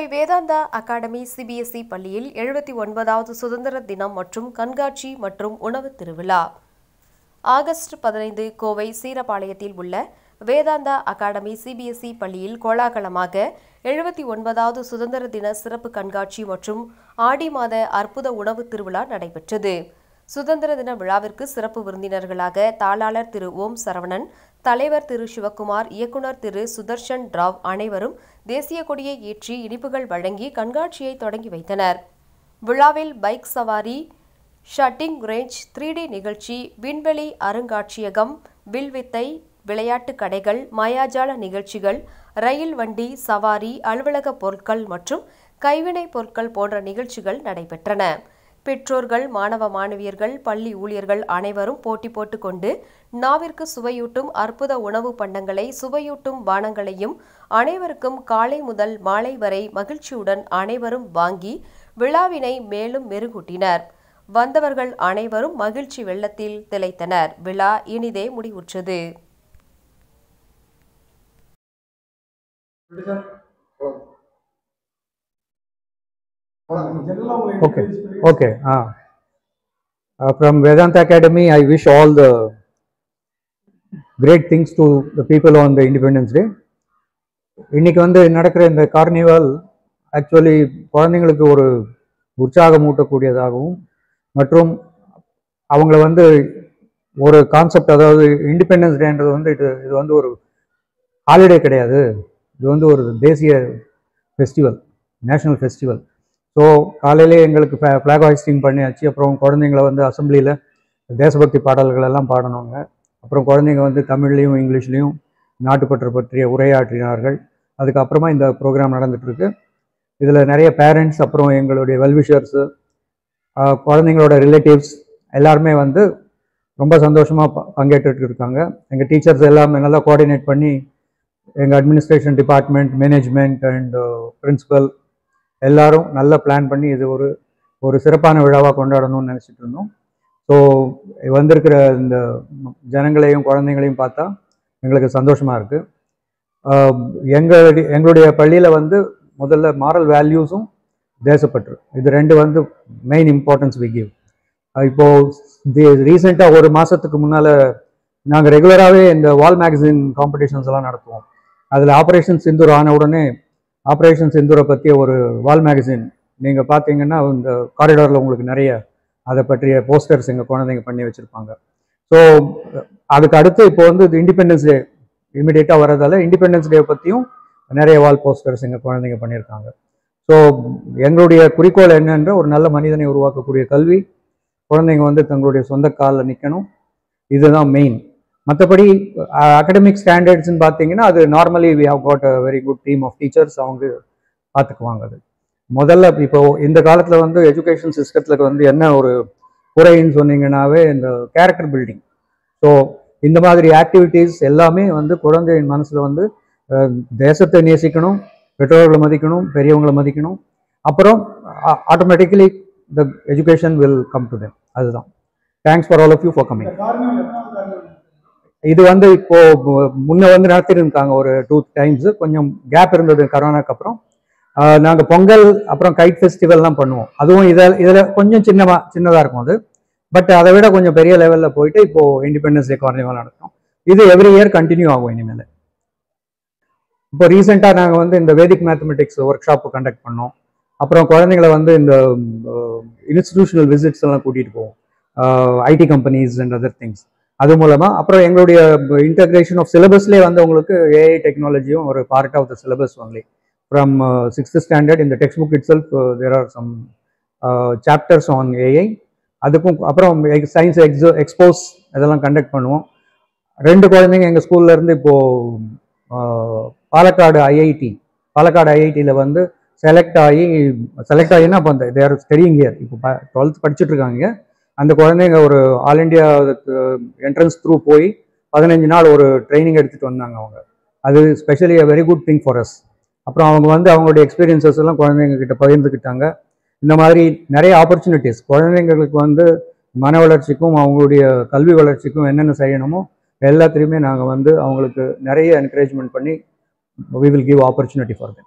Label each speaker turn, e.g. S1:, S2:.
S1: Kovai Vedanta academy CBSE பள்ளியில் 79வது சுதந்திர தினம் மற்றும் கண்காட்சி மற்றும் உணவு திருவிழா. ஆகஸ்ட் 15 கோவை சீரபாளையத்தில் உள்ள வேதாந்தா அகாடமி சிபிஎஸ்இ பள்ளியில் கோலாகலமாக 79வது சுதந்திர தின சிறப்பு கண்காட்சி மற்றும் ஆடி மாத அற்புத உணவு திருவிழா நடைபெற்றது. சுதந்திர தின விழாவிற்கு சிறப்பு விருந்தினர்களாக தாளாளர் திரு ஓம் சரவணன், தலைவர் திரு சிவக்குமார், இயக்குநர் திரு சுதர்ஷன் ராவ் அனைவரும் தேசிய கொடியை ஏற்றி இனிப்புகள் வழங்கி கண்காட்சியை தொடங்கி வைத்தனர். விழாவில் பைக் சவாரி, ஷட்டிங் ரேஞ்ச், 3D நிகழ்ச்சி, விண்வெளி அருங்காட்சியகம், வில்வித்தை, விளையாட்டு கடைகள், மாயாஜால நிகழ்ச்சிகள், ரயில் வண்டி சவாரி, அலுவலக பொருட்கள் மற்றும் கைவினை பொருட்கள் போன்ற நிகழ்ச்சிகள் நடைபெற்றன. பெற்றோர்கள், மாணவ மாணவியர்கள், பள்ளி ஊழியர்கள் அனைவரும் போட்டி போட்டுக்கொண்டு நாவிற்கு சுவையூட்டும் அற்புத உணவு பண்டங்களை, சுவையூட்டும் பானங்களையும் அனைவருக்கும் காலை முதல் மாலை வரை மகிழ்ச்சியுடன் அனைவரும் வாங்கி விழாவினை மேலும் மெருகூட்டினர். வந்தவர்கள் அனைவரும் மகிழ்ச்சி வெள்ளத்தில் திளைத்தனர். விழா இனிதே முடிவுற்றது.
S2: Okay. From Vedanta Academy, I wish all the great things to the people on the Independence Day. இன்னைக்கு நடக்கிற இந்த கார்னிவல் ஆக்சுவலி குழந்தைங்களுக்கு ஒரு உற்சாகம் ஊட்டக்கூடியதாகவும் மற்றும் அவங்கள ஒரு கான்செப்ட், அதாவது இண்டிபெண்டன்ஸ் டேன்றது இது ஒரு ஹாலிடே கிடையாது. இது ஒரு தேசிய ஃபெஸ்டிவல், நேஷனல் ஃபெஸ்டிவல். ஸோ காலையிலே எங்களுக்கு ஃப்ளாக் ஹாய்ஸ்டிங் பண்ணியாச்சு. அப்புறம் குழந்தைங்கள அசம்பிளியில் தேசபக்தி பாடல்கள் எல்லாம் பாடணுங்க. அப்புறம் குழந்தைங்க தமிழ்லையும் இங்கிலீஷ்லேயும் நாட்டுப்பற்று பற்றிய உரையாற்றினார்கள். அதுக்கப்புறமா இந்த ப்ரோக்ராம் நடந்துகிட்ருக்கு. இதில் நிறைய பேரண்ட்ஸ், அப்புறம் எங்களுடைய வெல்விஷர்ஸு, குழந்தைங்களோட ரிலேட்டிவ்ஸ் எல்லாருமே ரொம்ப சந்தோஷமாக பங்கேற்றுட்டு இருக்காங்க. எங்கள் டீச்சர்ஸ் எல்லாமே நல்லா கோஆர்டினேட் பண்ணி எங்கள் administration department, management and principal எல்லாரும் நல்லா பிளான் பண்ணி இது ஒரு சிறப்பான விழாவாக கொண்டாடணும்னு நினச்சிட்டு இருந்தோம். ஸோ வந்திருக்கிற இந்த ஜனங்களையும் குழந்தைங்களையும் பார்த்தா எங்களுக்கு சந்தோஷமாக இருக்குது. எங்களுடைய பள்ளியில் முதல்ல மாரல் வேல்யூஸும் தேசப்பற்று, இது ரெண்டு மெயின் இம்பார்ட்டன்ஸ் வி கிவ். இப்போது ரீசெண்டாக ஒரு மாதத்துக்கு முன்னால் நாங்கள் ரெகுலராகவே இந்த வால் மேகசின் காம்படிஷன்ஸ் எல்லாம் நடத்துவோம். அதில் ஆப்ரேஷன் சிந்தூர் ஆன உடனே ஆப்ரேஷன் சிந்தூரை பற்றிய ஒரு வால் மேகசின் நீங்கள் பார்த்தீங்கன்னா இந்த காரிடாரில் உங்களுக்கு நிறைய அதை பற்றிய போஸ்டர்ஸ் எங்கள் குழந்தைங்க பண்ணி வச்சுருப்பாங்க. ஸோ அதுக்கு அடுத்து இப்போ இது இண்டிபெண்டன்ஸ் டே இமீடியட்டாக வர்றதால இண்டிபெண்டன்ஸ் டே பற்றியும் நிறைய வால் போஸ்டர்ஸ் எங்கள் குழந்தைங்க பண்ணியிருக்காங்க. ஸோ எங்களுடைய குறிக்கோள் என்னென்ற ஒரு நல்ல மனிதனை உருவாக்கக்கூடிய கல்வி, குழந்தைங்க தங்களுடைய சொந்த காலில் நிற்கணும், இதுதான் மெயின். மற்றபடி அகடமிக் ஸ்டாண்டர்ட்ஸ்ன்னு பார்த்தீங்கன்னா அது normally we have got a very good team of teachers, அவங்க பார்த்துக்குவாங்க. அது முதல்ல இப்போ இந்த காலத்தில் எஜுகேஷன் சிஸ்டத்தில் என்ன ஒரு குறைன்னு சொன்னீங்கன்னாவே இந்த கேரக்டர் பில்டிங். ஸோ இந்த மாதிரி ஆக்டிவிட்டீஸ் எல்லாமே குழந்தையின் மனசில் தேசத்தை நேசிக்கணும், பெற்றோர்களை மதிக்கணும், பெரியவங்களை மதிக்கணும். அப்புறம் automatically the education will come to them. அதுதான். Thanks for all of you for coming. இது இப்போ முன்ன நடத்திருக்காங்க ஒரு 2 times. கொஞ்சம் கேப் இருந்தது கரோனாக்கு அப்புறம். நாங்கள் பொங்கல் அப்புறம் கைட் ஃபெஸ்டிவல்லாம் பண்ணுவோம். அதுவும் இதில் கொஞ்சம் சின்னதாக இருக்கும் அது. பட் அதை விட கொஞ்சம் பெரிய லெவலில் போயிட்டு இப்போது இண்டிபெண்டன்ஸ் டே கார்னிவல் நடத்தும். இது எவ்ரி இயர் கண்டினியூ ஆகும் இனிமேல். இப்போ ரீசெண்டாக நாங்கள் இந்த வேதிக் மேத்தமெட்டிக்ஸ் ஒர்க் ஷாப்பு கண்டக்ட் பண்ணோம். அப்புறம் குழந்தைங்களை இந்த இன்ஸ்டிடியூஷனல் விசிட்ஸ் எல்லாம் கூட்டிகிட்டு போவோம், IT companies and other things. அது மூலமாக அப்புறம் எங்களுடைய இன்டகிரேஷன் ஆஃப் சிலபஸ்லேயே உங்களுக்கு ஏஐ டெக்னாலஜியும் ஒரு part of the syllabus only. From 6th standard இந்த textbook itself there are some chapters on AI. அதுக்கும் அப்புறம் சயின்ஸ் எக்ஸ்போஸ் இதெல்லாம் கண்டக்ட் பண்ணுவோம். 2 குழந்தைங்க எங்கள் ஸ்கூல்லேருந்து இப்போது பாலக்காடு ஐஐடியில் செலக்ட் ஆகினா இப்போ தேர் ஸ்டடியிங் இயர். இப்போ 12th படிச்சுட்டு இருக்காங்க. அந்த குழந்தைங்க ஒரு ஆல் இண்டியா என்ட்ரன்ஸ் த்ரூ போய் 15 நாள் ஒரு ட்ரைனிங் எடுத்துகிட்டு வந்தாங்க அவங்க. அது specially a very good thing for us. அப்புறம் அவங்க அவங்களுடைய எக்ஸ்பீரியன்சஸ் எல்லாம் குழந்தைங்க கிட்ட பகிர்ந்துக்கிட்டாங்க. இந்த மாதிரி நிறைய ஆப்பர்ச்சுனிட்டிஸ் குழந்தைங்களுக்கு மன வளர்ச்சிக்கும் அவங்களுடைய கல்வி வளர்ச்சிக்கும் என்னென்ன செய்யணுமோ எல்லாத்துலேயுமே நாங்கள் அவங்களுக்கு நிறைய என்கரேஜ்மெண்ட் பண்ணி we will give opportunity for them.